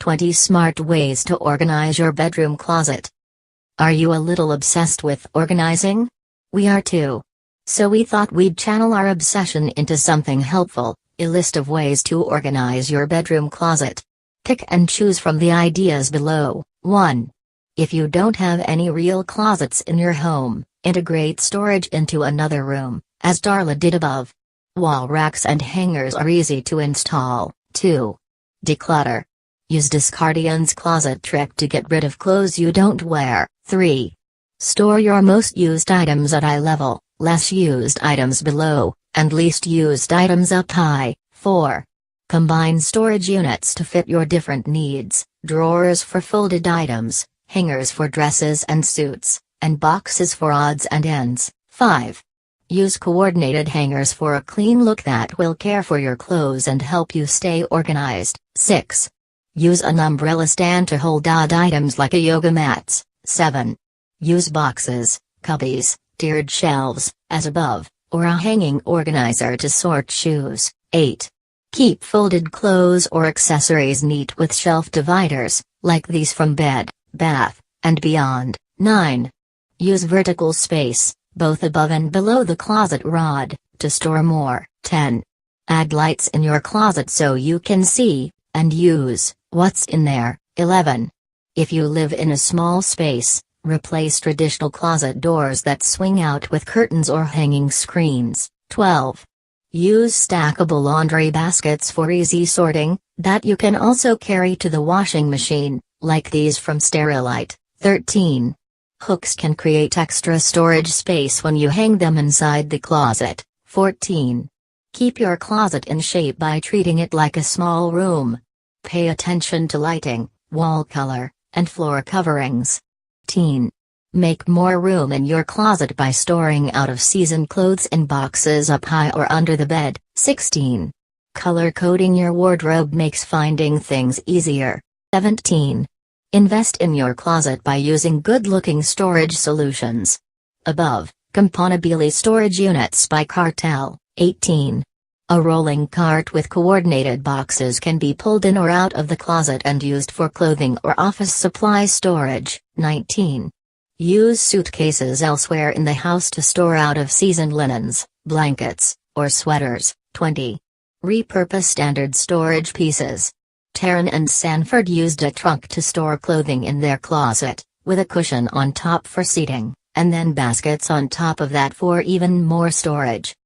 20 smart ways to organize your bedroom closet. Are you a little obsessed with organizing? We are too. So we thought we'd channel our obsession into something helpful, a list of ways to organize your bedroom closet. Pick and choose from the ideas below. 1. If you don't have any real closets in your home, integrate storage into another room, as Darla did above. Wall racks and hangers are easy to install. 2. Declutter. Use Discardion's closet trick to get rid of clothes you don't wear. 3. Store your most used items at eye level, less used items below, and least used items up high. 4. Combine storage units to fit your different needs, drawers for folded items, hangers for dresses and suits, and boxes for odds and ends. 5. Use coordinated hangers for a clean look that will care for your clothes and help you stay organized. 6. Use an umbrella stand to hold odd items like a yoga mats. 7. Use boxes, cubbies, tiered shelves, as above, or a hanging organizer to sort shoes. 8. Keep folded clothes or accessories neat with shelf dividers, like these from bed, bath, and beyond. 9. Use vertical space, both above and below the closet rod, to store more. 10. Add lights in your closet so you can see, and use, what's in there. 11. If you live in a small space, replace traditional closet doors that swing out with curtains or hanging screens. 12. Use stackable laundry baskets for easy sorting, that you can also carry to the washing machine, like these from Sterilite. 13. Hooks can create extra storage space when you hang them inside the closet. 14. Keep your closet in shape by treating it like a small room. Pay attention to lighting, wall color, and floor coverings. 15. Make more room in your closet by storing out-of-season clothes in boxes up high or under the bed. 16. Color coding your wardrobe makes finding things easier. 17. Invest in your closet by using good-looking storage solutions. Above, Componibili storage units by Cartel. 18. A rolling cart with coordinated boxes can be pulled in or out of the closet and used for clothing or office supply storage. 19. Use suitcases elsewhere in the house to store out-of-season linens, blankets, or sweaters. 20. Repurpose standard storage pieces. Taryn and Sanford used a trunk to store clothing in their closet, with a cushion on top for seating, and then baskets on top of that for even more storage.